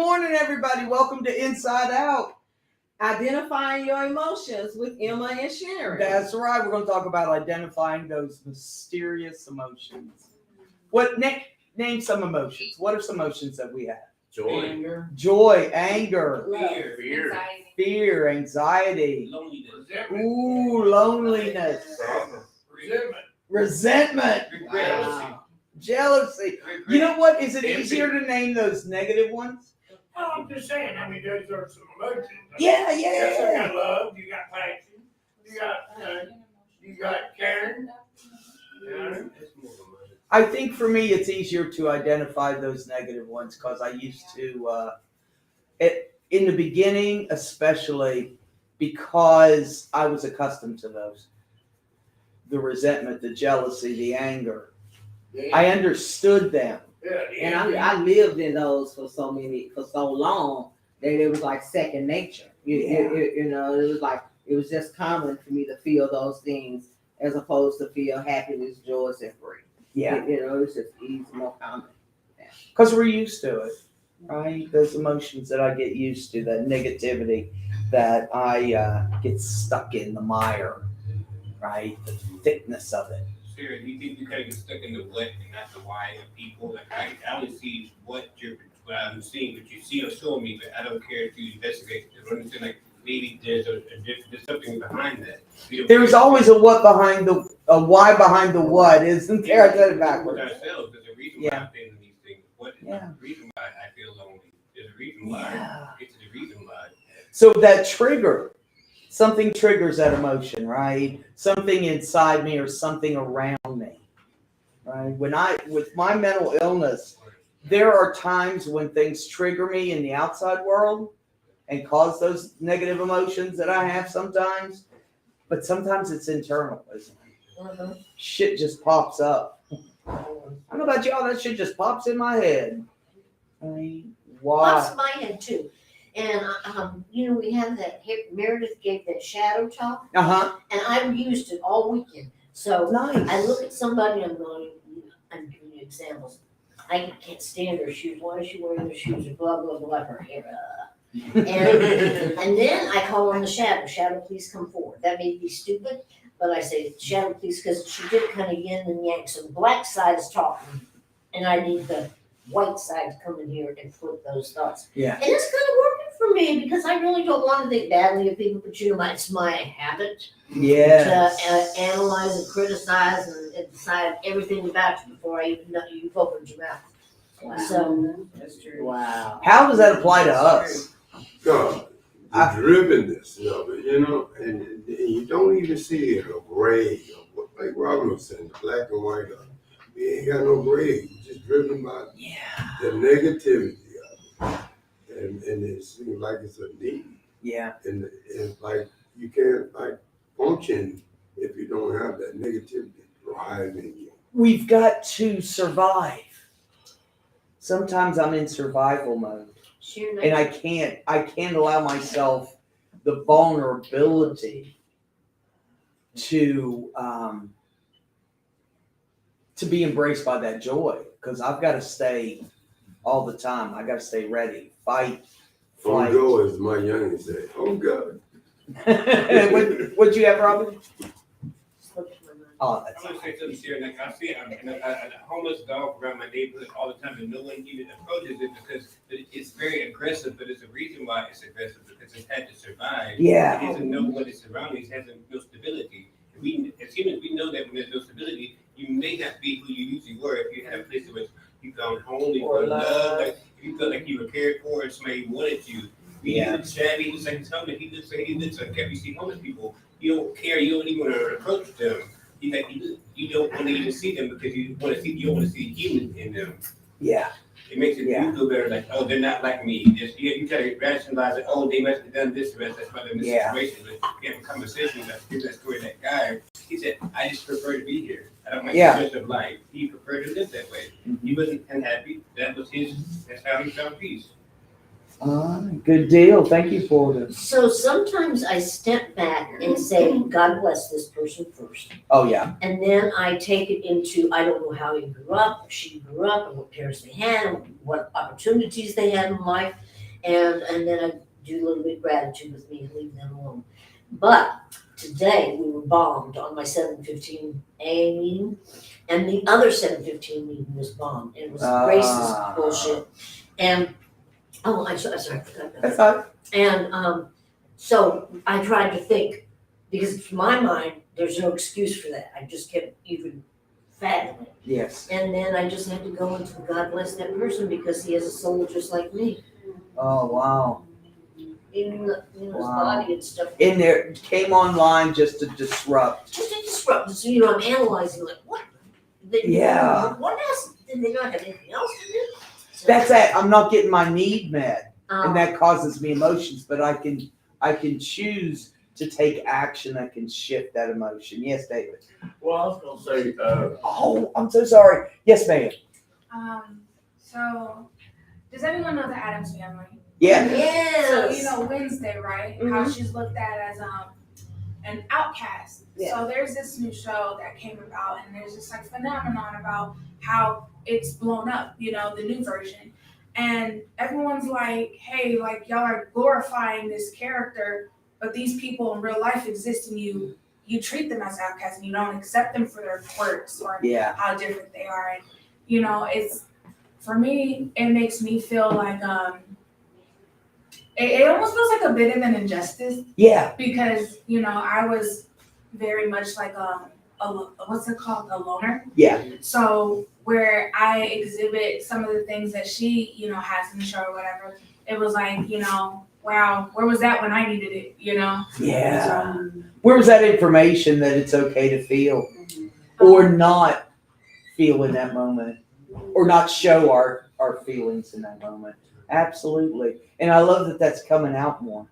morning, everybody. Welcome to Inside Out. Identifying your emotions with Emma and Sharon. That's right. We're going to talk about identifying those mysterious emotions. Name some emotions. What are some emotions that we have? Joy, anger, fear, anxiety, loneliness, resentment, jealousy. You know what? Is it easier to name those negative ones? No, I'm just saying. I mean, those are some emotions. Yeah. You got love. You got passion. You got caring. I think for me, it's easier to identify those negative ones because I used to, in the beginning, especially because I was accustomed to those. The resentment, the jealousy, the anger. I understood them. And I lived in those for so long that it was like second nature. It was just common for me to feel those things as opposed to feel happiness, joy, and free. Yeah. It was just easy, more common. Because we're used to it, right? Those emotions that I get used to, that negativity that I get stuck in the mire, right? The thickness of it. Sarah, do you think you kind of get stuck in the what and not the why of people? Like I only see what I'm seeing, but you see or show me, but I don't care to investigate. I understand, like maybe there's something behind that. There's always a what behind a why behind the what, isn't there? I said it backwards. With ourselves, there's a reason why I'm feeling these things. What is the reason why I feel lonely? There's a reason why. It's the reason why. So that trigger. Something triggers that emotion, right? Something inside me or something around me, right? With my mental illness, there are times when things trigger me in the outside world and cause those negative emotions that I have sometimes, but sometimes it's internal, isn't it? Mm-hmm. Shit just pops up. I don't know about y'all, that shit just pops in my head. I mean, why? Pops in my head too. And, we have that, Meredith gave that shadow talk, Uh-huh. and I've used it all weekend. So Nice. I look at somebody, I'm giving you examples. I can't stand her shoes. Why is she wearing her shoes? Or blah, blah, blah, her hair. And then I call on the shadow. Shadow, please come forward. That may be stupid, but I say, shadow, please, because she did kind of yin and yang. So the black side is talking, and I need the white side to come in here and flip those thoughts. Yeah. And it's kind of working for me because I really don't want to think badly of people, but it's my habit Yes. to analyze and criticize and decide everything about you before I even know you've opened your mouth. Wow. So That's true. Wow. How does that apply to us? God, the drivenness of it, and you don't even see it, a gray, like Robin was saying, the black and white of it. We ain't got no gray, we're just driven by the negativity of it. And it seems like it's a need. Yeah. And like you can't like function if you don't have that negativity driving you. We've got to survive. Sometimes I'm in survival mode. And I can't allow myself the vulnerability to be embraced by that joy, because I've got to stay all the time. I got to stay ready, fight, On flight. go, as my youngin said, oh God. What'd you have, Robin? Oh, that's I'm gonna say something, Sarah. Like I see a homeless dog around my neighborhood all the time, and no one even approaches it because it's very aggressive. But there's a reason why it's aggressive, because it's had to survive. Yeah. It doesn't know what its surroundings, has no stability. We, as humans, we know that when there's no stability, you may not be who you usually were. If you had a place where you found home, you found love, like if you felt like you were cared for, and somebody wanted you. He looks shabby. He looks like he's homeless. He looks like you see homeless people. You don't care. You don't even want to approach them. You don't want to even see them because you don't want to see human in them. Yeah. It makes it you feel better, like, oh, they're not like me. You try to rationalize it, oh, they must have done this, that's why they're in this situation. But you have a conversation, like, here's that story of that guy. He said, I just prefer to be here. I don't like the rest of life. He preferred to live that way. He wasn't unhappy. That's how he found peace. Good deal. Thank you for this. So sometimes I step back and say, God bless this person first. Oh, yeah. And then I take it into, I don't know how he grew up, or she grew up, and what parents they had, and what opportunities they had in life. And then I do a little bit of gratitude with me and leave them alone. But today we were bombed on my 7:15 a.m. meeting, and the other 7:15 meeting was bombed. It was racist bullshit. And I'm sorry, I forgot about That's that. fine. And so I tried to think, because to my mind, there's no excuse for that. I just kept even fathoming it. Yes. And then I just had to go into God bless that person because he has a soul just like me. Oh, wow. Even his Wow. body and stuff. In there, came online just to disrupt. Just to disrupt. So, I'm analyzing like, what? Yeah. What else? Did they not have anything else to do? So, That's it. I'm not getting my need met, and um, that causes me emotions. But I can choose to take action that can shift that emotion. Yes, David. Well, I was gonna say, Oh, I'm so sorry. Yes, ma'am. So does everyone know the Addams Family? Yeah. So yes. Wednesday, right? How she's looked at as an outcast. Yeah. So there's this new show that came about, and there's this like phenomenon about how it's blown up. The new version, and everyone's like, "Hey, like y'all are glorifying this character, but these people in real life exist, and you treat them as outcasts, and you don't accept them for their quirks or Yeah. how different they are." And it's, for me, it makes me feel like it almost feels like a bit of an injustice Yeah. because I was very much like a what's it called, a loner. Yeah. So where I exhibit some of the things that she has in the show or whatever, it was like wow, where was that when I needed it? Yeah. Where was that information that it's okay to feel or not feel in that moment or not show our feelings in that moment? Absolutely. And I love that that's coming out more.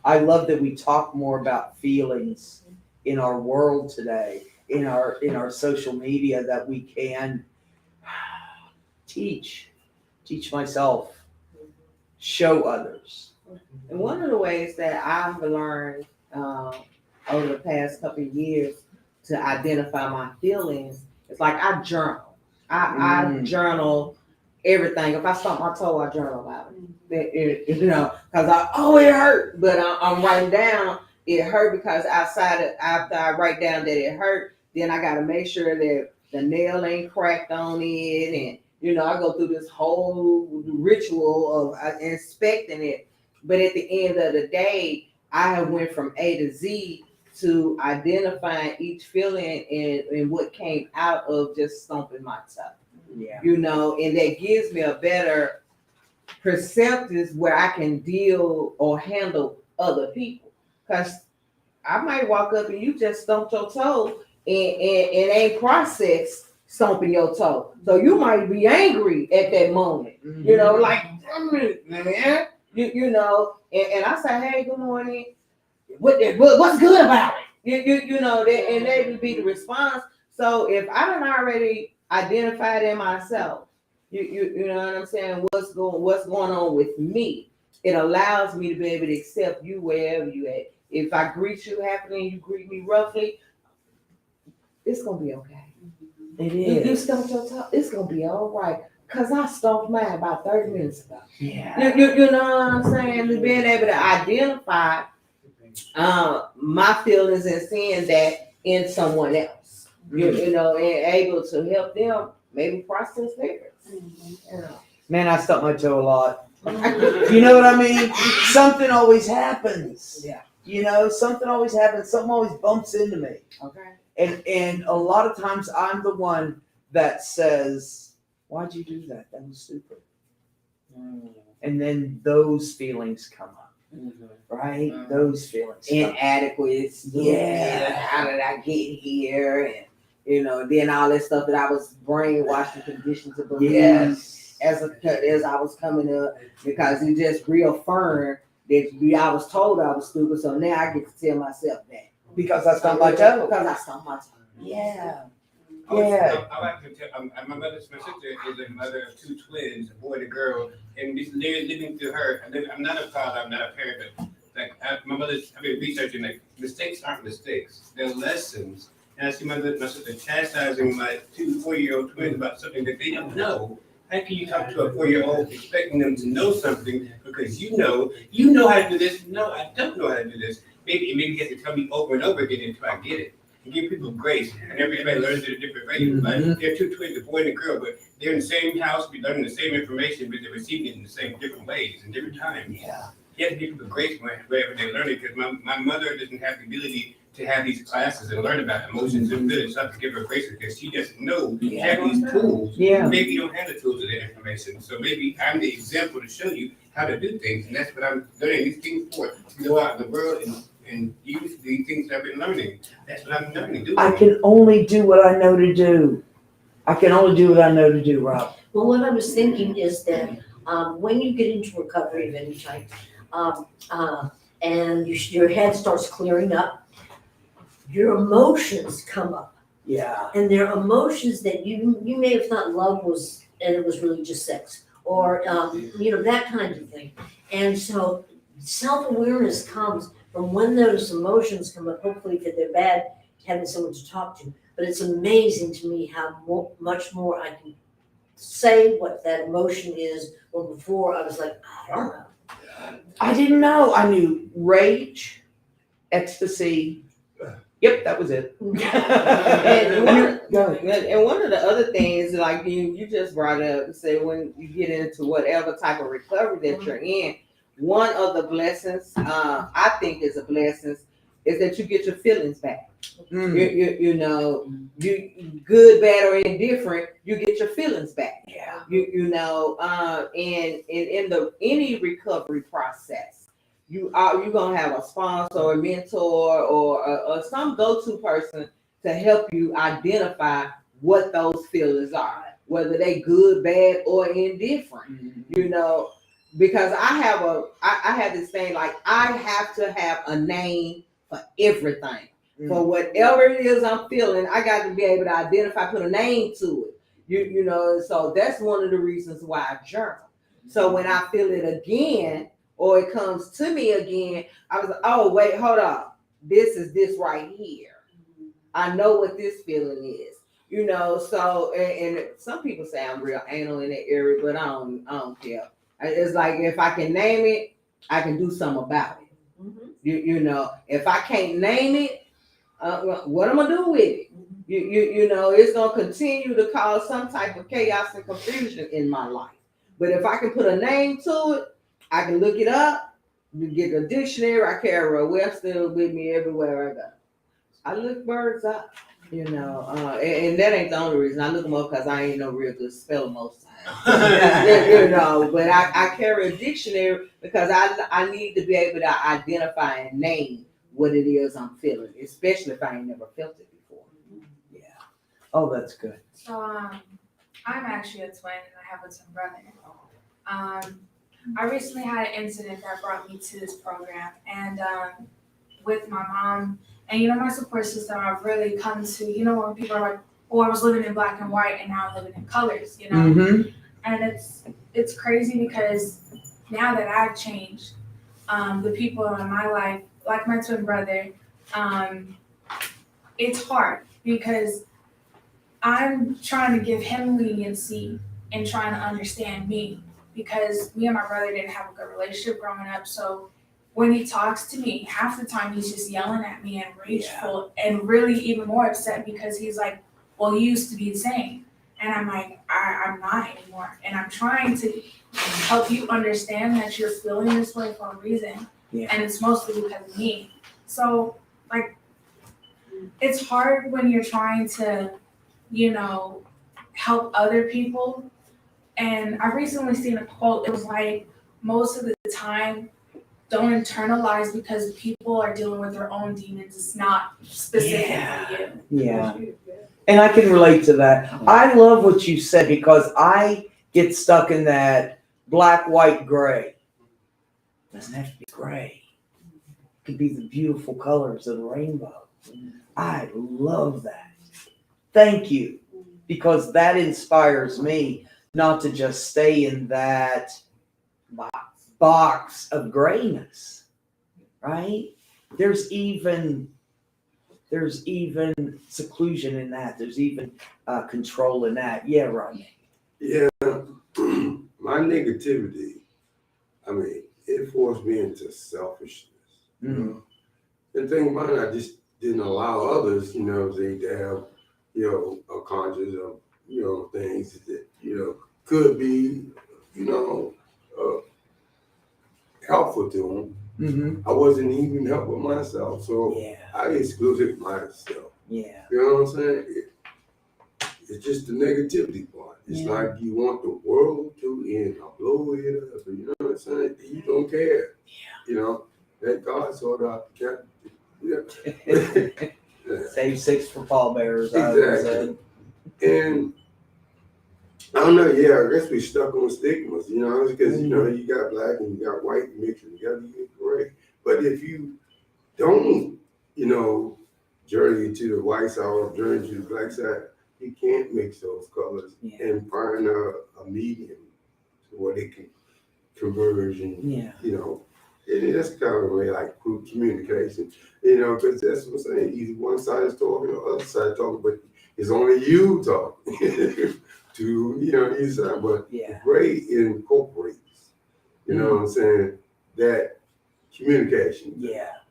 I love that we talk more about feelings in our world today, in our social media, that we can teach myself, show others. And one of the ways that I've learned over the past couple of years to identify my feelings is like I journal. I journal everything. If I stump my toe, I journal about it. Because it hurt, but I'm writing down it hurt because after I write down that it hurt, then I got to make sure that the nail ain't cracked on it, and I go through this whole ritual of inspecting it. But at the end of the day, I have went from A to Z to identifying each feeling and what came out of just stomping my toe. Yeah. And that gives me a better perspective where I can deal or handle other people. Because I might walk up and you just stumped your toe and ain't processed stomping your toe. So you might be angry at that moment, like, man, and I say, hey, good morning. What's good about it? And that would be the response. So if I don't already identified in myself, you know what I'm saying, what's going on with me, it allows me to be able to accept you wherever you at. If I greet you happily and you greet me roughly, it's gonna be okay. It If you is. stump your toe, it's gonna be all right. Cause I stomped mine about 30 minutes ago. Yeah. You know what I'm saying? Being able to identify my feelings and seeing that in someone else. And able to help them maybe process theirs. Man, I stump my toe a lot. You know what I mean? Something always happens. Yeah. Something always happens. Something always bumps into me. Okay. And a lot of times I'm the one that says, why'd you do that? That was stupid. And then those feelings come up, right? Those feelings come up. Inadequate. Yeah. How did I get here? And then all that stuff that I was brainwashed and conditioned to believe Yes. as I was coming up, because it just reaffirmed that I was told I was stupid. So now I get to tell myself that. Because I stumped my toe. Because I stumped my toe. Yeah. I Yeah. like to tell, my sister is a mother of two twins, a boy and a girl, and they're living through her. I'm not a father, I'm not a parent, but my mother's, I've been researching, like, mistakes aren't mistakes, they're lessons. And I see my sister chastising my 2 4-year-old twins about something that they don't know, How can you talk to a 4-year-old expecting them to know something because you know how to do this? No, I don't know how to do this. Maybe you have to tell me over and over again until I get it. And give people grace. And everybody learns at a different rate. Like they're two twins, a boy and a girl, but they're in the same house, be learning the same information, but they're receiving it in the same different ways and different times. Yeah. You have to give people grace wherever they're learning, because my mother doesn't have the ability to have these classes and learn about emotions and feelings. So I have to give her grace because she doesn't know she has these tools. Yeah. Maybe you don't have the tools of that information. So maybe I'm the example to show you how to do things. And that's what I'm learning these things for. To go out in the world and use the things that I've been learning. That's what I'm learning. I can only do what I know to do. I can only do what I know to do, Rob. Well, what I was thinking is that, when you get into recovery of any type, and your head starts clearing up, your emotions come up. Yeah. And there are emotions that you may have thought love was, and it was really just sex, or, that kind of thing. And so self-awareness comes from when those emotions come up, hopefully if they're bad, having someone to talk to. But it's amazing to me how much more I can say what that emotion is, when before I was like, I don't know. I didn't know. I knew rage, ecstasy. Yep, that was it. And one of the other things, like you just brought up, say when you get into whatever type of recovery that you're in, one of the blessings, I think is a blessing, is that you get your feelings back. You good, bad, or indifferent, you get your feelings back. Yeah. And in any recovery process, you're gonna have a sponsor or a mentor or some go-to person to help you identify what those feelings are, whether they good, bad, or indifferent. Because I have this thing, like I have to have a name for everything. For whatever it is I'm feeling, I got to be able to identify, put a name to it. So that's one of the reasons why I journal. So when I feel it again, or it comes to me again, I was like, oh, wait, hold on. This is this right here. I know what this feeling is. So, and some people say I'm real anal in that area, but I don't care. It's like, if I can name it, I can do something about it. If I can't name it, what am I gonna do with it? It's gonna continue to cause some type of chaos and confusion in my life. But if I can put a name to it, I can look it up, get a dictionary. I carry a Webster with me everywhere I go. I look words up, and that ain't the only reason. I look them up because I ain't no real good speller most times. But I carry a dictionary because I need to be able to identify and name what it is I'm feeling, especially if I ain't never felt it before. Yeah. Oh, that's good. So, I'm actually a twin and I have a twin brother. I recently had an incident that brought me to this program, and with my mom and my support system, I've really come to, when people are like, oh, I was living in black and white and now I'm living in colors, Mm-hmm. And it's crazy because now that I've changed, the people in my life, like my twin brother, it's hard because I'm trying to give him leniency and trying to understand me, because me and my brother didn't have a good relationship growing up. So when he talks to me, half the time he's just yelling at me and rageful and really even more upset because he's like, well, you used to be the same. And I'm like, I'm not anymore. And I'm trying to help you understand that you're feeling this way for a reason. Yeah. And it's mostly because of me. So, like, it's hard when you're trying to, help other people. And I recently seen a quote. It was like, most of the time, don't internalize because people are dealing with their own demons. It's not specifically you. Yeah. And I can relate to that. I love what you said because I get stuck in that black, white, gray. It doesn't have to be gray. It could be the beautiful colors of the rainbow. I love that. Thank you. Because that inspires me not to just stay in that box of grayness, right? There's even seclusion in that. There's even control in that. Yeah, Rodney. Yeah, my negativity, I mean, it forced me into selfishness. You know? And think about it, I just didn't allow others, you know, to have, you know, a conscience of, you know, things that, you know, could be, you know, helpful to them. I wasn't even helping myself, so Yeah. I excluded myself. Yeah. You know what I'm saying? It's just the negativity part. It's Yeah. like you want the world to end or blow it up. You know what I'm saying? You don't care. You know, that God sort of kept. Yeah. Save 6 for pallbearers. I always Exactly. said. And I don't know. Yeah, I guess we stuck on stigmas. You know, because you know you got black and you got white mixed and you got to get gray. But if you don't, you know, journey to the white side or journey to the black side, you can't mix those colors and find a medium where they can converge and, you know, that's kind of a way like group communication, you know, because that's what I'm saying. Either one side is talking or the other side talking, but it's only you talking to, you know, either side. But gray incorporates, you know what I'm saying, that communication. Yeah.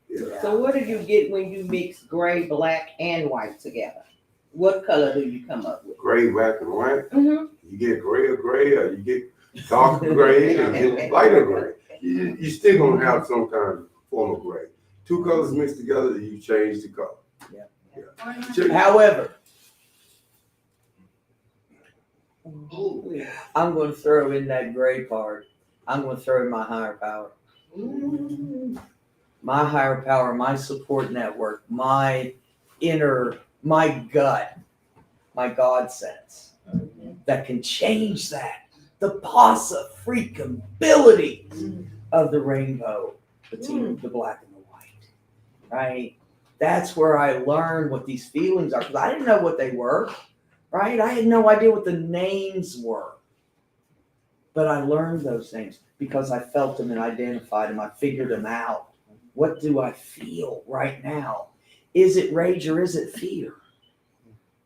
So what do you get when you mix gray, black, and white together? What color do you come up with? Gray, black, and white. Mm-hmm. You get gray or gray, or you get darker gray, or you get lighter gray. You still gonna have some kind of form of gray. Two colors mixed together, you change the color. However, I'm going to throw in that gray part. I'm going to throw in my higher power. My higher power, my support network, my inner, my gut, my God sense that can change that. The possibility of the rainbow between the black and the white, right? That's where I learned what these feelings are, because I didn't know what they were, right? I had no idea what the names were. But I learned those names because I felt them and identified them. I figured them out. What do I feel right now? Is it rage or is it fear?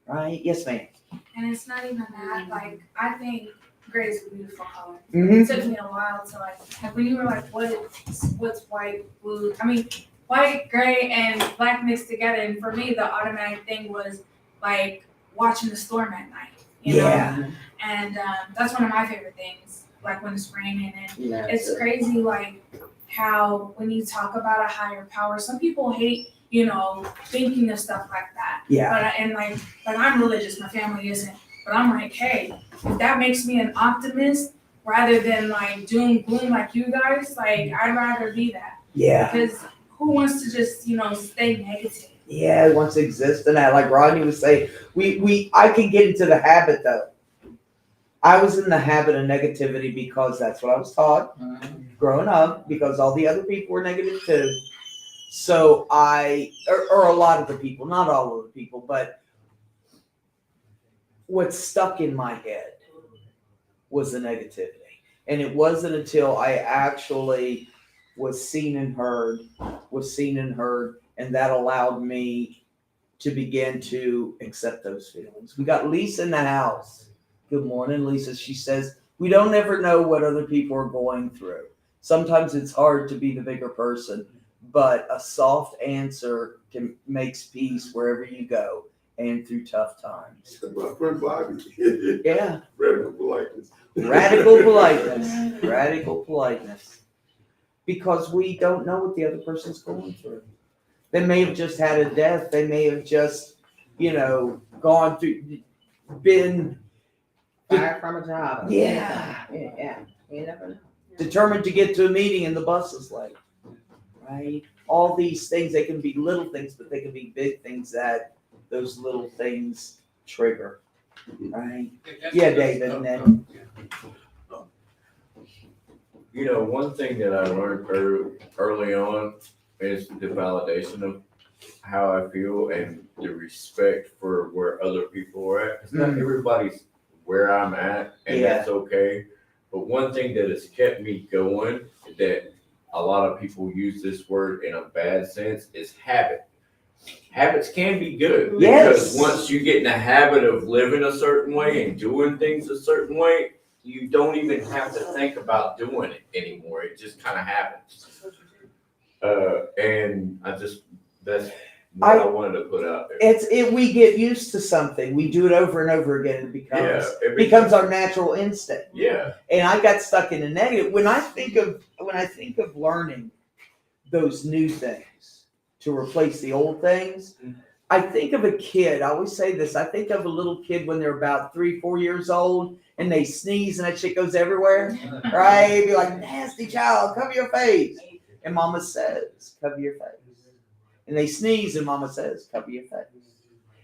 Right? Yes, ma'am. And it's not even that. Like, I think gray is a beautiful color. Mm-hmm. It took me a while to like when you were like, what's white, blue? I mean, white, gray, and black mixed together. And for me, the automatic thing was like watching the storm at night. You know? And that's one of my favorite things. Like when it's raining, and it's crazy. Like how when you talk about a higher power, some people hate, you know, thinking of stuff like that. Yeah. But and like I'm religious, my family isn't. But I'm like, hey, if that makes me an optimist rather than like doom gloom like you guys, like I'd rather be that. Yeah. Because who wants to just, you know, stay negative? Yeah, it wants to exist in that. Like Rodney was saying, I can get into the habit though. I was in the habit of negativity because that's what I was taught growing up, because all the other people were negative too. So or a lot of the people, not all of the people, but what stuck in my head was the negativity. And it wasn't until I actually was seen and heard, and that allowed me to begin to accept those feelings. We got Lisa in the house. Good morning, Lisa. She says, we don't ever know what other people are going through. Sometimes it's hard to be the bigger person, but a soft answer makes peace wherever you go and through tough times. My friend Bobby. Yeah. Radical politeness. Radical politeness. Radical politeness. Because we don't know what the other person's going through. They may have just had a death. They may have just, you know, gone through, been Fired from a job. Yeah. You never know. determined to get to a meeting and the bus is late. Right? All these things, they can be little things, but they can be big things that those little things trigger. Right? Yeah, David, and then You know, one thing that I learned early on is the validation of how I feel and the respect for where other people are at. It's not everybody's where I'm at, and that's okay. But one thing that has kept me going, that a lot of people use this word in a bad sense, is habit. Habits can be good. Yes. Because once you get in the habit of living a certain way and doing things a certain way, you don't even have to think about doing it anymore. It just kind of happens. And that's what I wanted to put out there. We get used to something. We do it over and over again, and it becomes our natural instinct. Yeah. And I got stuck in the negative. When I think of learning those new things to replace the old things, I think of a kid. I always say this. I think of a little kid when they're about 3-4 years old and they sneeze and that shit goes everywhere. Right? Be like, nasty child, cover your face. And mama says, cover your face. And they sneeze and mama says, cover your face.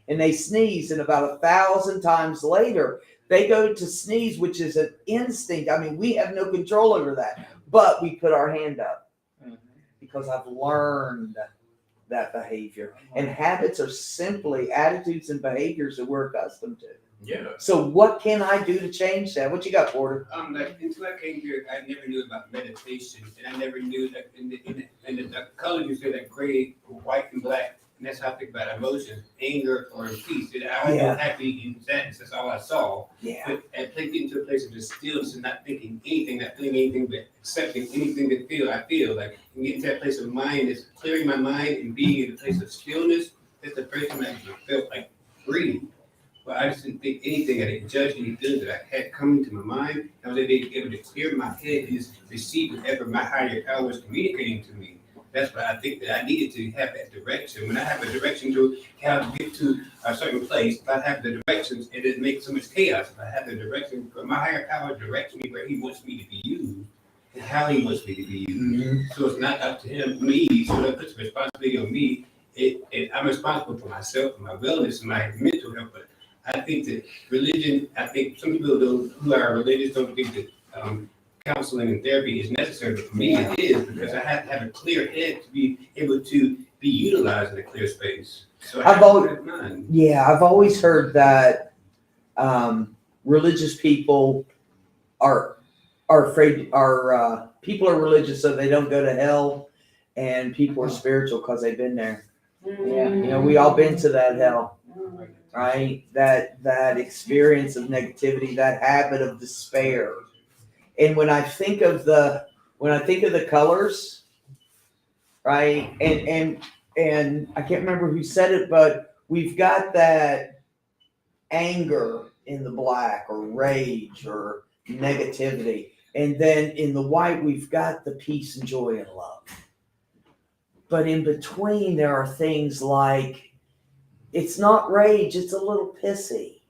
And they sneeze, and about 1,000 times later, they go to sneeze, which is an instinct. I mean, we have no control over that, but we put our hand up because I've learned that behavior. And habits are simply attitudes and behaviors that we're accustomed to. Yeah. So what can I do to change that? What you got, Porter? Like until I came here, I never knew about meditation, and I never knew that in the color you said that gray, white, and black, and that's how I think about emotions, anger or peace. And I was happy in sadness. That's all I saw. Yeah. But I played into a place of just stillness and not thinking anything, not feeling anything, but accepting anything that I feel like, and getting to that place of mind is clearing my mind and being in a place of stillness. That's the first time I actually felt like breathing. But I just didn't think anything. I didn't judge any feelings that I had come into my mind. I was able to clear my head and just receive whatever my higher power was communicating to me. That's what I think that I needed to have that direction. When I have a direction to how to get to a certain place, if I have the directions, it doesn't make so much chaos. If I have the direction, my higher power directs me where he wants me to be used and how he wants me to be used. So it's not up to me. So that puts responsibility on me. I'm responsible for myself, and my wellness, and my mental health. But I think that religion, some people who are religious don't think that counseling and therapy is necessary, but for me it is, because I have to have a clear head to be able to be utilized in a clear space. So I've always heard that religious people are afraid, people are religious so they don't go to hell, and people are spiritual because they've been there. Yeah. You know, we all been to that hell. Right? That experience of negativity, that habit of despair. And when I think of the colors, right? And I can't remember who said it, but we've got that anger in the black, or rage, or negativity. And then in the white, we've got the peace and joy and love. But in between, there are things like, it's not rage, it's a little pissy.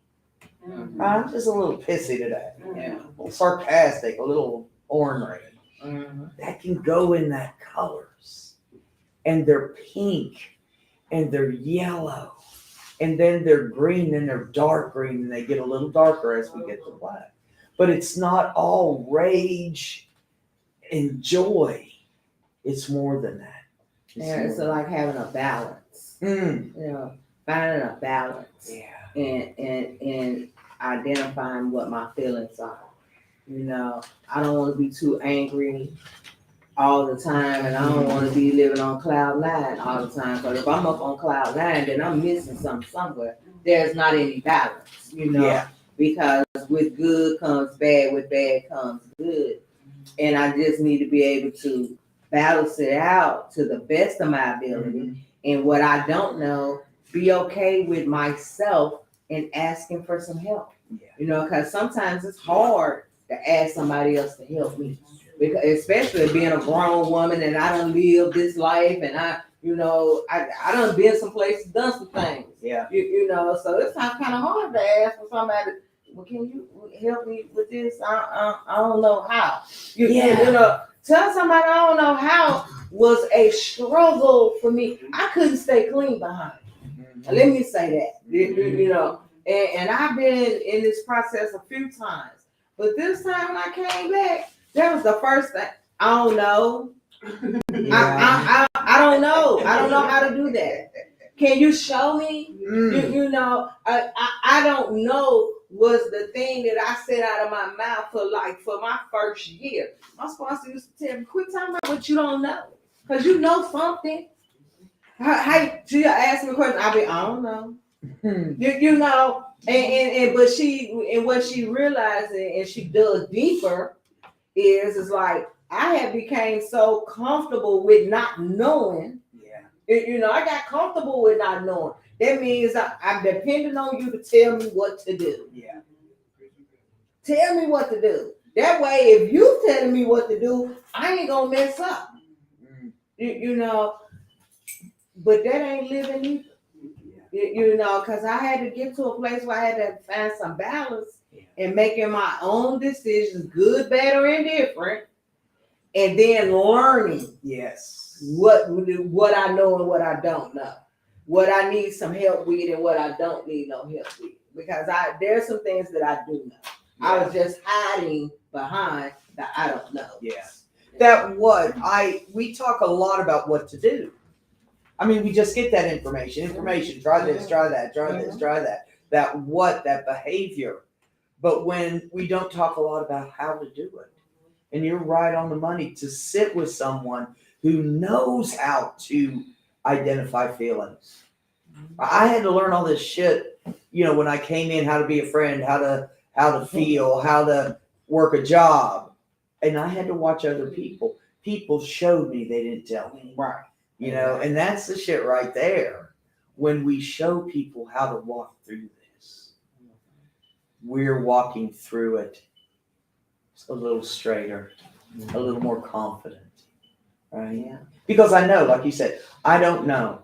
I'm just a little pissy today. Yeah. A little sarcastic, a little ornery. That can go in that colors. And they're pink, and they're yellow, and then they're green, and they're dark green, and they get a little darker as we get to black. But it's not all rage and joy. It's more than that. It's like having a balance. You know, finding a balance. Yeah. And identifying what my feelings are. You know, I don't want to be too angry all the time, and I don't want to be living on cloud 9 all the time. Because if I'm up on cloud 9, then I'm missing something somewhere. There's not any balance, you know. Yeah. Because with good comes bad, with bad comes good. And I just need to be able to balance it out to the best of my ability. And what I don't know, be okay with myself and asking for some help. Yeah. You know, because sometimes it's hard to ask somebody else to help me. Because especially being a grown woman, and I done lived this life, and I done been some places, done some things. Yeah. You know, so it's kind of hard to ask for somebody. Well, can you help me with this? I don't know how. You know, tell somebody I don't know how was a struggle for me. I couldn't stay clean behind. Let me say that. You know, and I've been in this process a few times. But this time when I came back, that was the first thing. I don't know. Yeah. I don't know. I don't know how to do that. Can you show me? You know, I don't know was the thing that I said out of my mouth for my first year. My sponsor used to tell me, quit talking about what you don't know. Because you know something. How she asked me a question, I don't know. You know, and what she realized and she dug deeper is like I had became so comfortable with not knowing. Yeah. I got comfortable with not knowing. That means I'm depending on you to tell me what to do. Yeah. Tell me what to do. That way, if you telling me what to do, I ain't gonna mess up. But that ain't living either. Because I had to get to a place where I had to find some balance and making my own decisions, good, bad, or indifferent, and then learning Yes. what I know and what I don't know, what I need some help with and what I don't need no help with. Because there's some things that I do know. I was just hiding behind that I don't know. Yeah. We talk a lot about what to do. I mean, we just get that information, try this, try that, try this, try that. That behavior. But when we don't talk a lot about how to do it, and you're right on the money to sit with someone who knows how to identify feelings. I had to learn all this shit, when I came in, how to be a friend, how to feel, how to work a job. And I had to watch other people. People showed me, they didn't tell me. Right. And that's the shit right there. When we show people how to walk through this, we're walking through it a little straighter, a little more confident, right? Yeah. Because I know, like you said, I don't know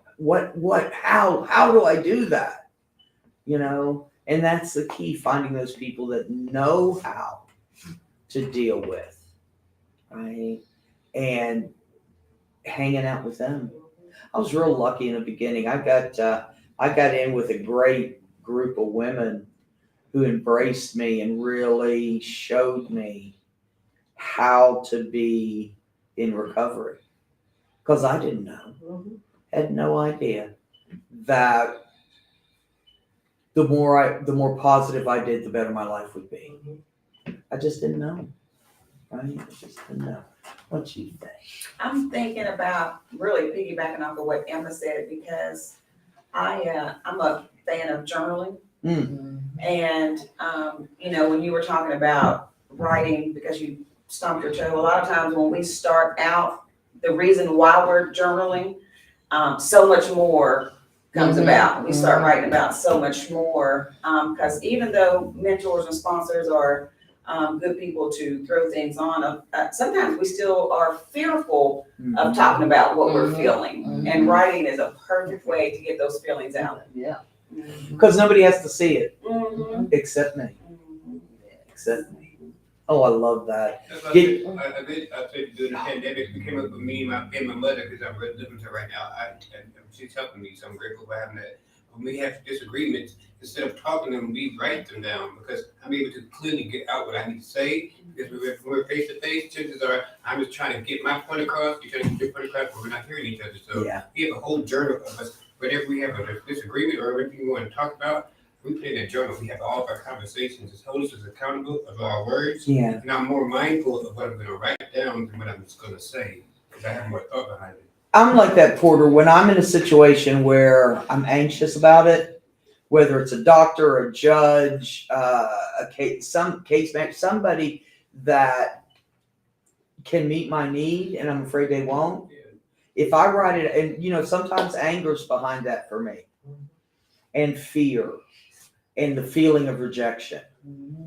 how do I do that? And that's the key, finding those people that know how to deal with, right? And hanging out with them. I was real lucky in the beginning. I got in with a great group of women who embraced me and really showed me how to be in recovery. Because I didn't know. Had no idea that the more positive I did, the better my life would be. I just didn't know. Right? I just didn't know. What you think? I'm thinking about really piggybacking off of what Emma said because I'm a fan of journaling. And when you were talking about writing because you stumped your toe, a lot of times when we start out, the reason why we're journaling, so much more comes about. We start writing about so much more because even though mentors and sponsors are good people to throw things on, sometimes we still are fearful of talking about what we're feeling. And writing is a perfect way to get those feelings out. Yeah. Because nobody has to see it except me. Except me. Oh, I love that. That's what I said during the pandemic, we came up with me and my mother, because I'm living with her right now. And she's helping me, so I'm grateful for having that. When we have disagreements, instead of talking them, we write them down because I'm able to clearly get out what I need to say. Because when we're face to face, chances are I'm just trying to get my point across, you're trying to get your point across, but we're not hearing each other. So we have a whole journal of us. Whenever we have a disagreement or anything we want to talk about, we put in a journal. We have all of our conversations. It's hold us accountable of our words. Yeah. And I'm more mindful of what I'm going to write down than what I'm just going to say because I have more thought behind it. I'm like that, Porter. When I'm in a situation where I'm anxious about it, whether it's a doctor, a judge, some case manager, somebody that can meet my need, and I'm afraid they won't. If I write it, and sometimes anger's behind that for me, and fear, and the feeling of rejection,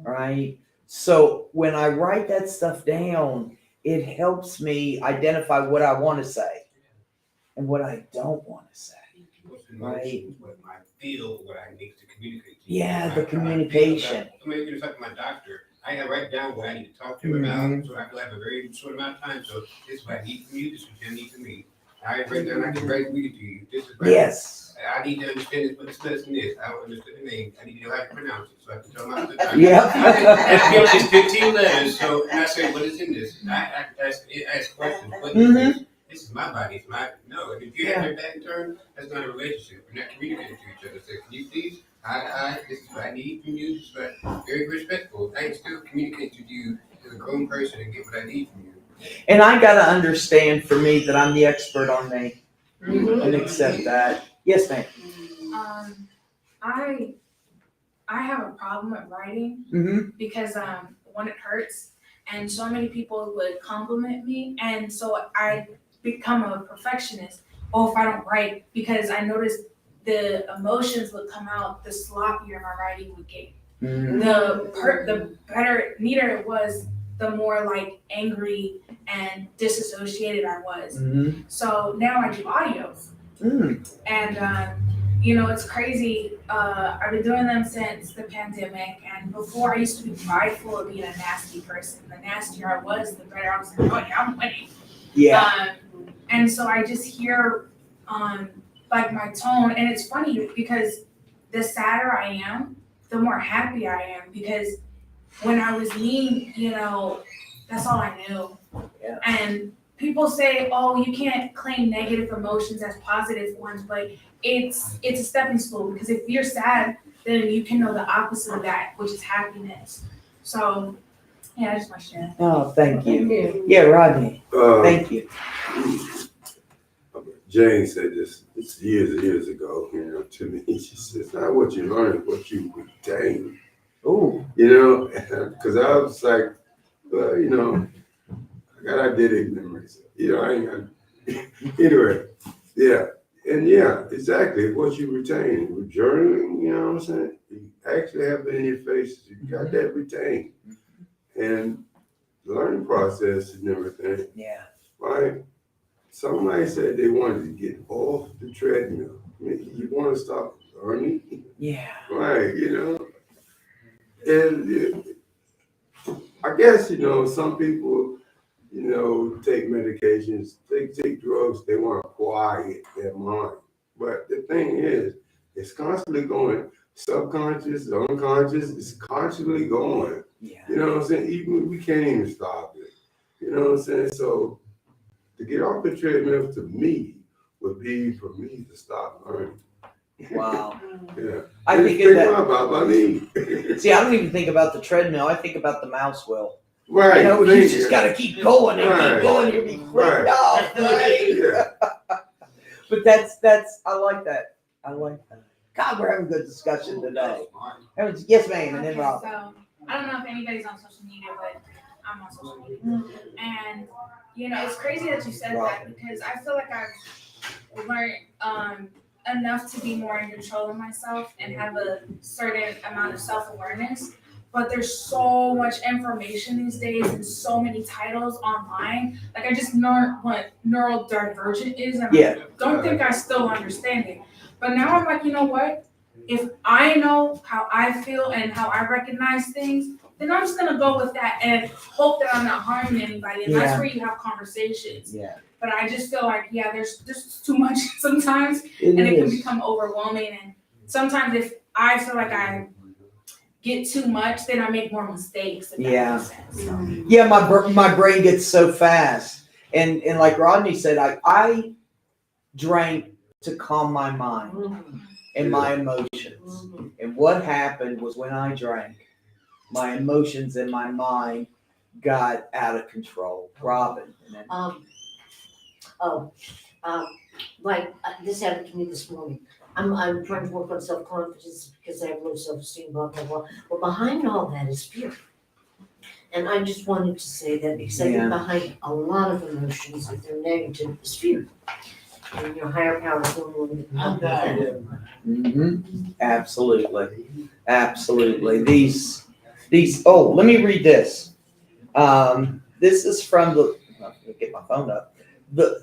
right? So when I write that stuff down, it helps me identify what I want to say and what I don't want to say. Right. What I feel, what I need to communicate to you. Yeah, the communication. I mean, it's like my doctor. I write down what I need to talk to him about, so I feel I have a very short amount of time. So this is what I need from you. This is what you need from me. I write down. I can write it to you. This is what Yes. I need to understand this, what this medicine is. I don't understand the name. I need to know how to pronounce it, so I can tell my other doctor. Yeah. It's 15 letters. So and I say, what is in this? And I ask questions. What is this? This is my body. It's my no. If you have your back turned, that's not a relationship. We're not communicating to each other. So can you please? This is what I need from you. This is what very respectful. I can still communicate to you as a grown person and get what I need from you. And I gotta understand for me that I'm the expert on me and accept that. Yes, ma'am. I I have a problem with writing Mm-hmm. because when it hurts, and so many people would compliment me, and so I become a perfectionist. Oh, if I don't write, because I noticed the emotions would come out, the sloppier my writing would get. Mm-hmm. The better, neater it was, the more like angry and disassociated I was. Mm-hmm. So now I do audios. And it's crazy. I've been doing them since the pandemic, and before I used to be prideful of being a nasty person. The nastier I was, the better I was like, oh yeah, I'm winning. Yeah. And so I just hear like my tone, and it's funny because the sadder I am, the more happy I am, because when I was mean, that's all I knew. Yeah. And people say, oh, you can't claim negative emotions as positive ones, but it's a stepping stool, because if you're sad, then you can know the opposite of that, which is happiness. So, yeah, that's my share. Oh, thank you. Yeah, Rodney. Thank you. Jane said this years and years ago, to me. She says, not what you learn, what you retain. Ooh. Because I was like, well, I did memories. I ain't got, anyway, yeah. And yeah, exactly, what you retain. With journaling, you know what I'm saying? You actually have it in your face. You got that retained. And the learning process and everything, Yeah. right? Somebody said they wanted to get off the treadmill. I mean, you want to stop learning? Yeah. Right, And I guess, some people, take medications, they take drugs, they want to quiet their mind. But the thing is, it's constantly going, subconscious, unconscious, it's constantly going. Yeah. You know what I'm saying? Even we can't even stop it. You know what I'm saying? So to get off the treadmill to me would be for me to stop learning. Wow. Yeah. I think of that. About my knee. See, I don't even think about the treadmill. I think about the mouse wheel. Right. You just got to keep going and keep going. You'll be freaked out. Right? Yeah. But that's. I like that. God, we're having a good discussion today. Yes, ma'am, and then Okay, Rob. so I don't know if anybody's on social media, but I'm on social media. And it's crazy that you said that, because I feel like I've learned enough to be more in control of myself and have a certain amount of self-awareness. But there's so much information these days and so many titles online. Like, I just learned what neurodivergent is, and Yeah. I don't think I still understand it. But now I'm like, you know what? If I know how I feel and how I recognize things, then I'm just gonna go with that and hope that I'm not harming anybody. And that's where you have conversations. Yeah. But I just feel like, there's just too much sometimes, and it can become overwhelming. And sometimes if I feel like I get too much, then I make more mistakes. If that makes sense. So. Yeah, my brain gets so fast, and like Rodney said, I drank to calm my mind and my emotions. And what happened was, when I drank, my emotions and my mind got out of control. Robin. This happened to me this morning. I'm trying to work on self-confidence because I have low self-esteem, blah, blah, blah. But behind all that is fear. And I just wanted to say that, because I think behind a lot of emotions, if they're negative, is fear. And your higher power is the only one that can help with that. Mm-hmm. Absolutely. These. Oh, let me read this. This is from the. Let me get my phone up.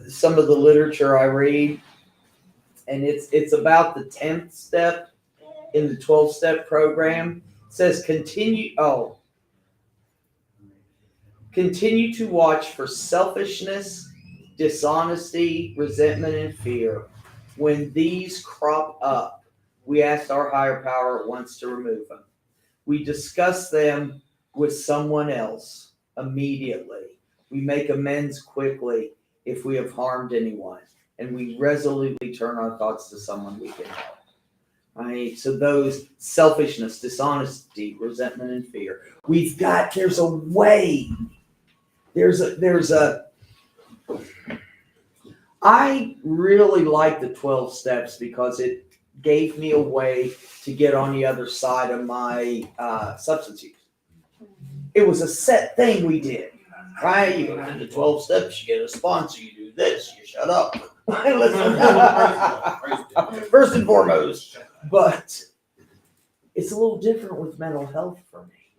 Some of the literature I read, and it's about the 10th step in the 12-step program. It says continue to watch for selfishness, dishonesty, resentment, and fear. When these crop up, we ask our higher power at once to remove them. We discuss them with someone else immediately. We make amends quickly if we have harmed anyone, and we resolutely turn our thoughts to someone we can help. Right? So those selfishness, dishonesty, resentment, and fear. There's a way. I really like the 12 steps because gave me a way to get on the other side of my substance use. It was a set thing we did, right? You go through the 12 steps, you get a sponsor, you do this, you shut up. Listen. First and foremost, but it's a little different with mental health for me,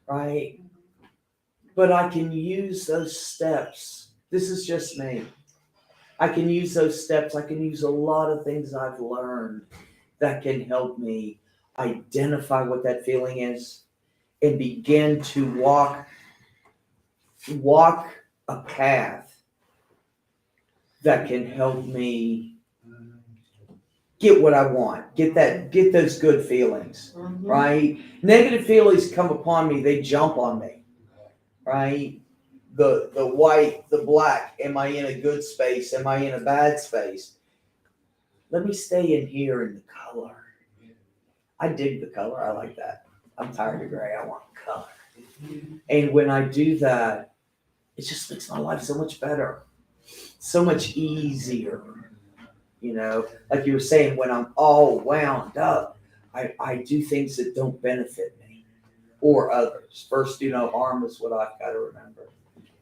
right? But I can use those steps. This is just me. I can use those steps. I can use a lot of things I've learned that can help me identify what that feeling is and begin to walk a path that can help me get what I want, get those good feelings, right? Negative feelings come upon me, they jump on me, right? The white, the black, am I in a good space? Am I in a bad space? Let me stay in here in the color. I dig the color, I like that. I'm tired of gray, I want color. And when I do that, it just makes my life so much better, so much easier. You know, like you were saying, when I'm all wound up, I do things that don't benefit me or others. First, do no harm is what I've got to remember.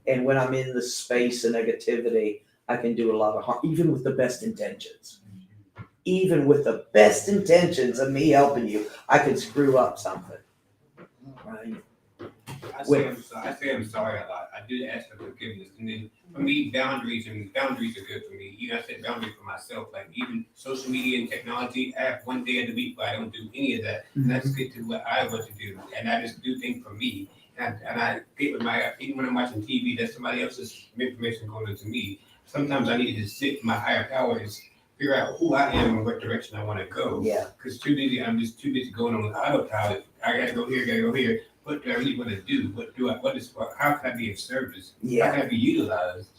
And when I'm in the space of negativity, I can do a lot of harm, even with the best intentions. Even with the best intentions of me helping you, I can screw up something. Right? I say I'm sorry a lot. I do ask for forgiveness. And then for me, boundaries are good for me. I set boundaries for myself. Like even social media and technology, I have one day of the week where I don't do any of that. And I just get to what I want to do. And I just do things for me. And I get with even when I'm watching TV, that's somebody else's information going into me. Sometimes I need to sit in my higher powers, figure out who I am and what direction I want to go. Yeah. Because I'm just too busy going on autopilot. I gotta go here, What do I really want to do? How can I be of service? Yeah. How can I be utilized?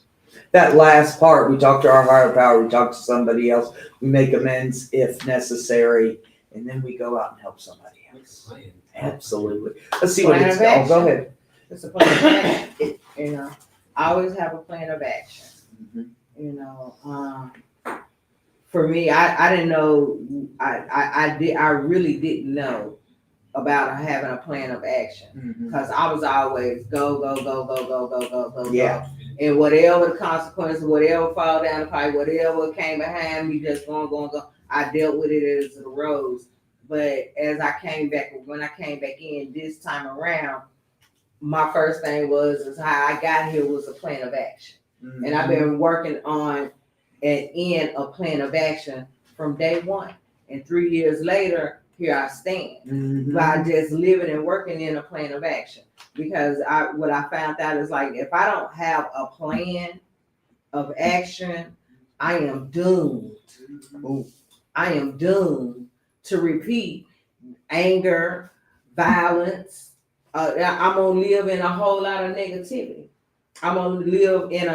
That last part, we talk to our higher power, we talk to somebody else, we make amends if necessary, and then we go out and help somebody else. Absolutely. Let's see what Plan it's. of Oh, go action. ahead. It's a plan of action. You know, I always have a plan of action. Mhm. You know, for me, I didn't know. I really didn't know about having a plan of action Mhm. because I was always go. Yeah. And whatever the consequences, whatever fall down the pipe, whatever came behind me, just going. I dealt with it as it arose. But when I came back in this time around, my first thing is how I got here was a plan of action. Mhm. And I've been working on and in a plan of action from day one. And 3 years later, here I stand. Mhm. By just living and working in a plan of action. Because what I found out is like, if I don't have a plan of action, I am doomed. I am doomed to repeat anger, violence. I'm gonna live in a whole lot of negativity. I'm gonna live in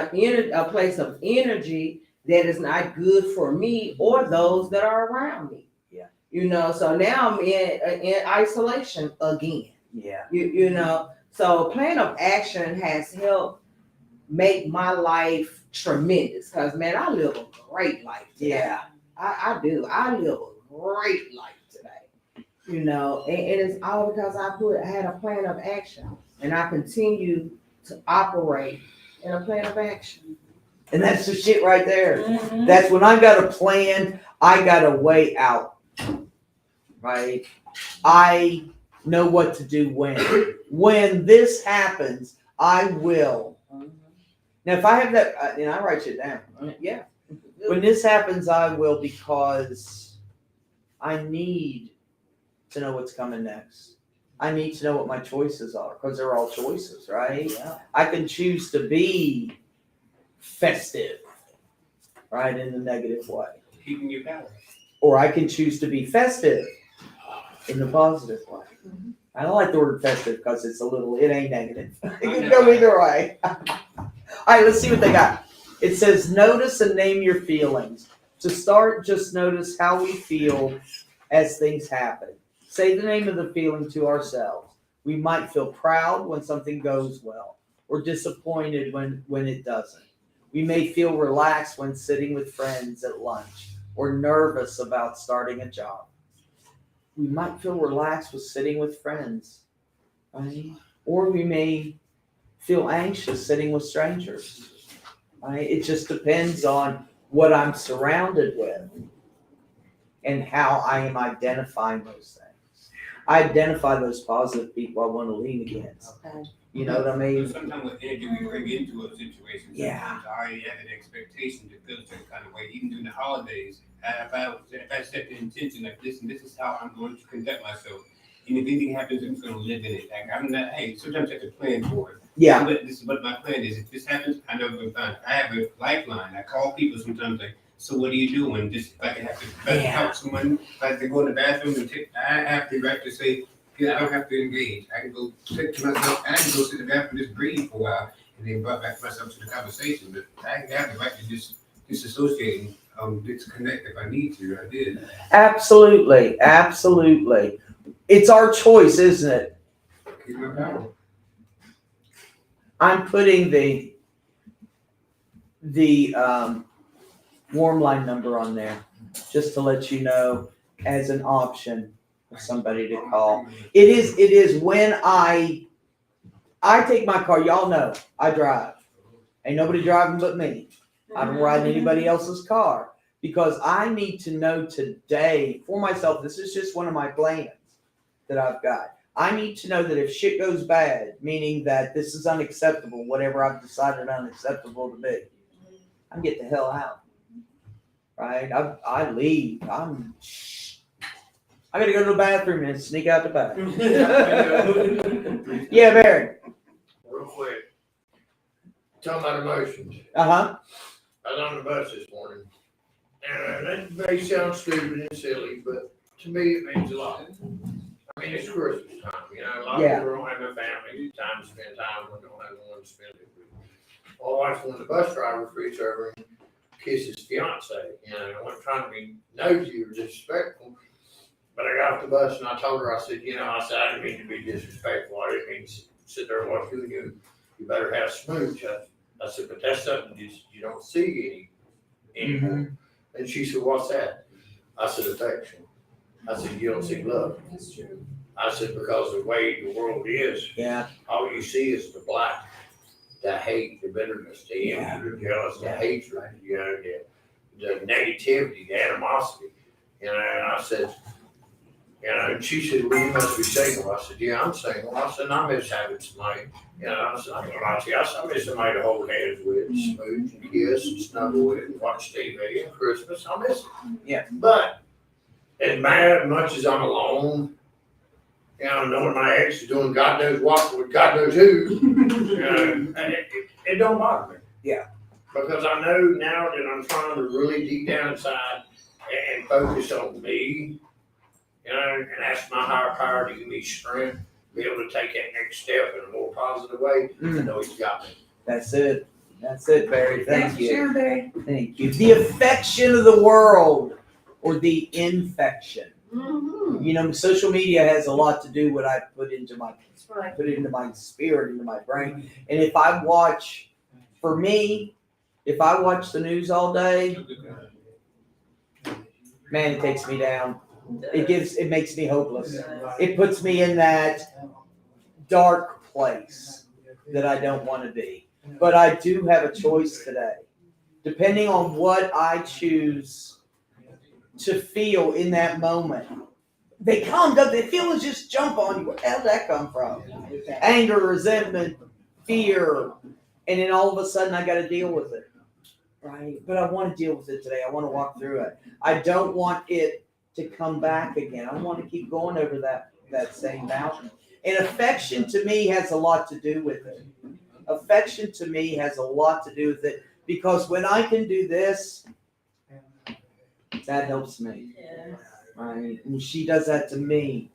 a place of energy that is not good for me or those that are around me. Yeah. You know, so now I'm in isolation again. Yeah. You know, so plan of action has helped make my life tremendous. Cause man, I live a great life today. Yeah. I do. I live a great life today. You know, and it's all because I had a plan of action, and I continue to operate in a plan of action. And that's the shit right there. Mhm. That's when I got a plan, I got a way out. Right? I know what to do when. When this happens, I will. Now, if I have that, I write shit down. Yeah. When this happens, I will, because I need to know what's coming next. I need to know what my choices are, because they're all choices, right? Yeah. I can choose to be festive, right, in the negative way. Keeping your balance. Or I can choose to be festive in the positive way. Mhm. I don't like the word festive because it ain't negative. It can go either way. All right, let's see what they got. It says, notice and name your feelings. To start, just notice how we feel as things happen. Say the name of the feeling to ourselves. We might feel proud when something goes well, or disappointed when it doesn't. We may feel relaxed when sitting with friends at lunch, or nervous about starting a job. We might feel relaxed with sitting with friends, right? Or we may feel anxious sitting with strangers, right? It just depends on what I'm surrounded with and how I am identifying those things. I identify those positive people I want to lean against. You know what I mean? Sometimes with energy we bring into a situation, Yeah. sometimes I already have an expectation to feel a certain kind of way, even during the holidays. If I set the intention like this, and this is how I'm going to conduct myself, and if anything happens, I'm just going to live in it. Like I'm not. Hey, sometimes I have to plan for it. Yeah. But this is what my plan is. If this happens, I know I'm going to find. I have a lifeline. I call people sometimes like, so what are you doing? Just if I can have to if I can help someone, if I have to go in the bathroom and I have the right to say, yeah, I don't have to engage. I can go sit to myself. I can go sit in the bathroom and just breathe for a while, and then brought back myself to the conversation. But I have the right to just disassociate and disconnect if I need to. I did. Absolutely. Absolutely. It's our choice, isn't it? Keep my power. I'm putting the warm line number on there just to let you know as an option for somebody to call. It is when I take my car, y'all know I drive. Ain't nobody driving but me. I don't ride in anybody else's car because I need to know today for myself. This is just one of my plans that I've got. I need to know that if shit goes bad, meaning that this is unacceptable, whatever I've decided unacceptable to be, I get the hell out. Right? I leave. I gotta go to the bathroom and sneak out the back. Yeah, Barry. Real quick. Talking about emotions. Uh-huh. I was on the bus this morning. And that may sound stupid and silly, but to me it means a lot. I mean, it's Christmas time, you know, a lot of Yeah. people don't have their family time to spend time with, don't have one to spend it with. My wife, when the bus driver reaches over and kisses his fiance, you know, I wasn't trying to be nosy or disrespectful, but I got off the bus and I told her, I said, you know, I didn't mean to be disrespectful. I didn't mean to sit there and watch you better have a smooch. I said, but that's something you don't see anymore. And she said, what's that? I said, affection. I said, you don't see love. That's true. I said, because the way the world is, Yeah. all you see is the black, the hate, the bitterness, the envy, the jealous, the hatred, you know, the negativity, the animosity. You know, and I said, you know, and she said, well, you must be single. I said, yeah, I'm single. I said, I miss having somebody. You know, I said, I'm gonna lie to you. I said, I miss somebody to hold hands with, and smooch and kiss and snuggle with and watch TV and Christmas. I miss it. Yeah. But as much as I'm alone, you know, knowing my ex is doing God knows what with God knows who, you know, it don't bother me. Yeah. Because I know now that I'm trying to really deep down inside and focus on me, you know, and ask my higher power to give me strength, be able to take that next step in a more positive way. I know he's got me. That's it. That's it, Barry. Thanks Thank for you. sharing, Barry. Thank you. The affection of the world or the infection. Mm-hmm. You know, social media has a lot to do what I put into my spirit, into my brain. And if I watch, for me, if I watch the news all day, man, it takes me down. It makes me hopeless. It puts me in that dark place that I don't want to be. But I do have a choice today. Depending on what I choose to feel in that moment. They come, the feelings just jump on you. Where the hell did that come from? Anger, resentment, fear. And then all of a sudden I got to deal with it. Right? But I want to deal with it today. I want to walk through it. I don't want it to come back again. I want to keep going over that same mountain. And affection to me has a lot to do with it. Affection to me has a lot to do with it. Because when I can do this, that helps me. Right? When she does that to me,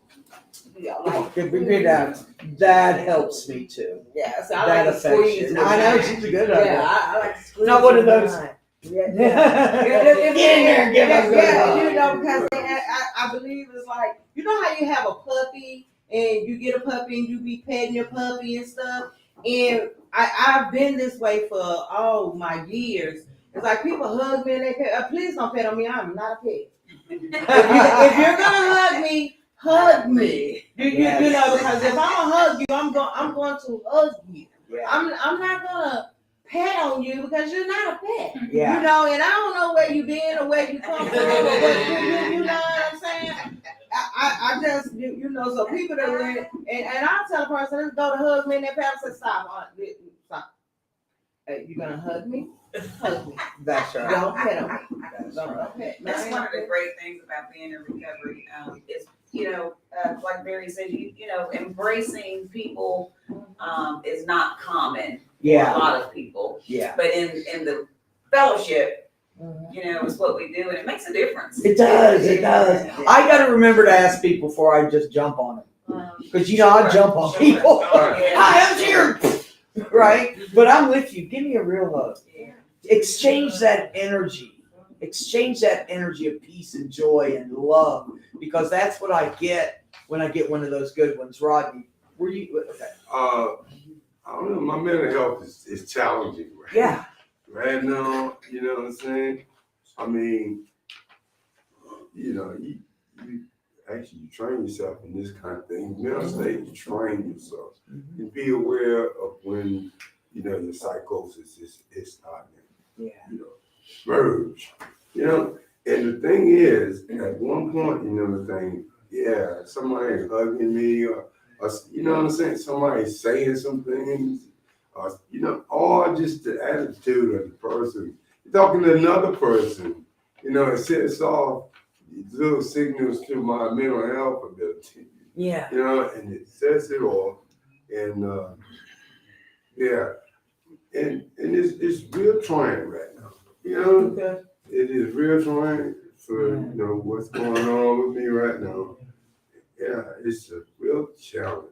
that helps me too. Yeah, so I That like to squeeze. affection. with I know mine. she's a good one. Yeah, I like to squeeze. Not one of with those. mine. Get Yeah, in there, give us a hug. you know, because I believe it's like, you know how you have a puppy and you get a puppy and you be petting your puppy and stuff. And I've been this way for all my years. It's like people hug me and they pet. Please don't pet on me. I'm not a pet. If you're gonna hug me, hug me. You know, because if I'm gonna hug you, I'm going to hug you. Yeah. I'm not gonna pet on you because you're not a pet. Yeah. You know, and I don't know where you been or where you come from or what you know what I'm saying? I just, you know, so people that went, and I tell a person, let's go to hug me, and that person says, stop. Hey, you gonna hug me? Hug me. That's right. Don't pet on me. That's Don't right. pet. That's one of the great things about being in recovery, is, you know, like Barry said, you know, embracing people, is not common for Yeah. a lot of people. Yeah. But in the fellowship, you know, is what we do, and it makes a difference. It does. It does. I got to remember to ask people before I just jump on them. Because, you know, I jump on people. Hi, I'm here. Right? But I'm with you. Give me a real hug. Exchange that energy. Exchange that energy of peace and joy and love. Because that's what I get when I get one of those good ones. Rodney, were you? Okay. I don't know. My mental health is challenging. Yeah. Right now, you know what I'm saying? I mean, you know, you actually you train yourself in this kind of thing. Mental state, you train yourself. You be aware of when, you know, your psychosis is starting. Yeah. You know, merge. You know, and the thing is, at one point, you know, the thing, yeah, somebody hugging me or you know what I'm saying? Somebody saying some things. You know, or just the attitude of the person. You're talking to another person, you know, it sets off little signals to my mental health ability. Yeah. You know, and it sets it off. And yeah. And it's real trying right now. You know, Okay. it is real trying for, you know, what's going on with me right now. Yeah, it's a real challenge.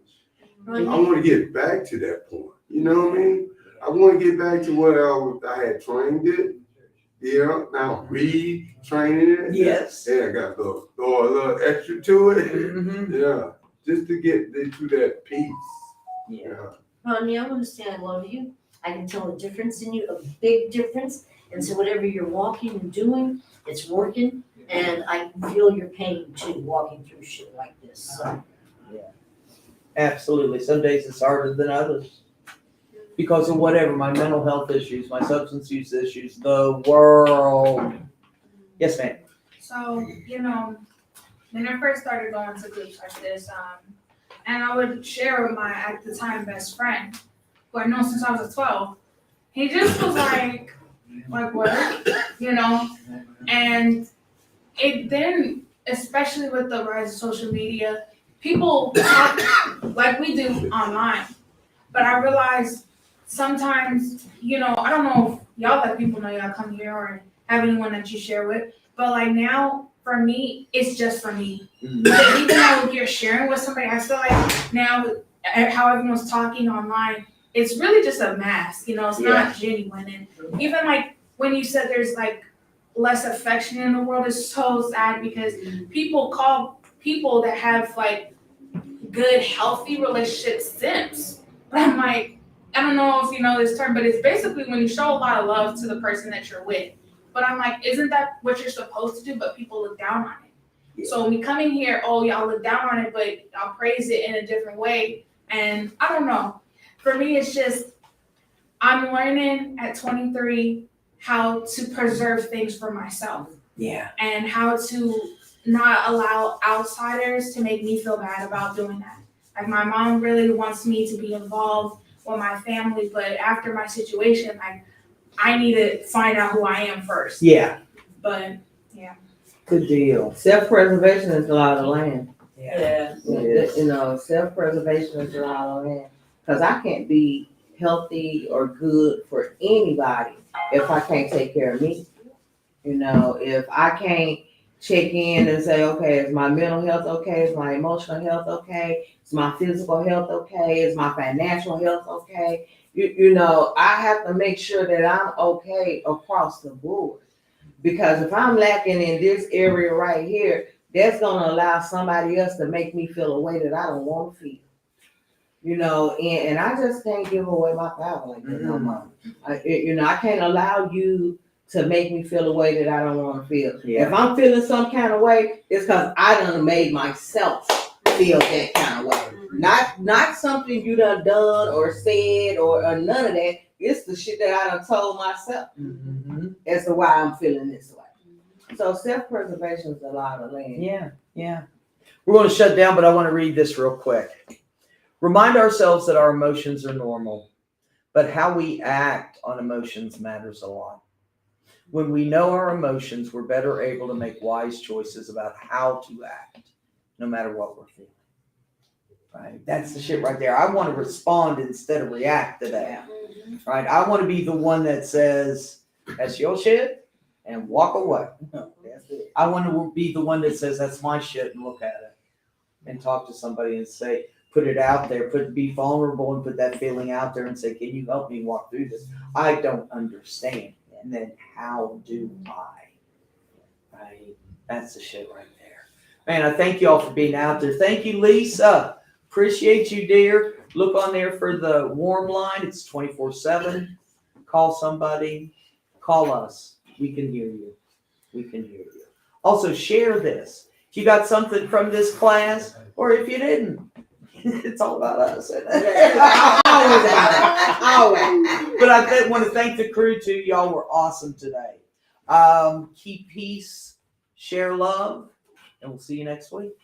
I want to get back to that point. You know what I mean? I want to get back to what I had trained it. You know, now retraining it. Yes. Yeah, I got to throw a little extra to it. Mm-hmm. Yeah, just to get to that peace. Yeah. Rodney, I understand I love you. I can tell a difference in you, a big difference. And so whatever you're walking and doing, it's working. And I can feel your pain too, walking through shit like this. So. Absolutely. Some days it's harder than others. Because of whatever, my mental health issues, my substance use issues, the world. Yes, ma'am. So, you know, when I first started going to groups like this, and I would share with my, at the time, best friend, who I know since I was 12, he just was like what, you know? And it then, especially with the rise of social media, people talk like we do online. But I realized sometimes, you know, I don't know if y'all let people know y'all come here or have anyone that you share with, but like now, for me, it's just for me. Because even though you're sharing with somebody, I feel like now with how everyone's talking online, it's really just a mask, you know, it's not genuine. And even like when you said there's like less affection in the world, is so sad because people call people that have like good, healthy relationships simps. But I'm like, I don't know if you know this term, but it's basically when you show a lot of love to the person that you're with. But I'm like, isn't that what you're supposed to do? But people look down on it. Yeah. So me coming here, oh, y'all look down on it, but y'all praise it in a different way. And I don't know. For me, it's just, I'm learning at 23 how to preserve things for myself. Yeah. And how to not allow outsiders to make me feel bad about doing that. Like my mom really wants me to be involved with my family, but after my situation, like I need to find out who I am first. Yeah. But yeah. Good deal. Self-preservation is a lot of land. Yeah. You know, self-preservation is a lot of land. Because I can't be healthy or good for anybody if I can't take care of me. You know, if I can't check in and say, okay, is my mental health okay? Is my emotional health okay? Is my physical health okay? Is my financial health okay? You know, I have to make sure that I'm okay across the board. Because if I'm lacking in this area right here, that's going to allow somebody else to make me feel a way that I don't want to feel. You know, and I just can't give away my power like that no more. You know, I can't allow you to make me feel the way that I don't want to feel. Yeah. If I'm feeling some kind of way, it's because I done made myself feel that kind of way. Not something you done or said or none of that. It's the shit that I done told myself Mhm. as to why I'm feeling this way. So self-preservation is a lot of land. Yeah. We're going to shut down, but I want to read this real quick. Remind ourselves that our emotions are normal, but how we act on emotions matters a lot. When we know our emotions, we're better able to make wise choices about how to act, no matter what we're feeling. Right? That's the shit right there. I want to respond instead of react to that. Right? I want to be the one that says, that's your shit, and walk away. That's it. I want to be the one that says, that's my shit, and look at it. And talk to somebody and say, put it out there, be vulnerable and put that feeling out there and say, can you help me walk through this? I don't understand. And then how do I? Right? That's the shit right there. Man, I thank you all for being out there. Thank you, Lisa. Appreciate you, dear. Look on there for the warm line. It's 24/7. Call somebody. Call us. We can hear you. We can hear you. Also, share this. If you got something from this class, or if you didn't, it's all about us. Isn't it? Always about it. Always. But I want to thank the crew too. Y'all were awesome today. Keep peace, share love, and we'll see you next week.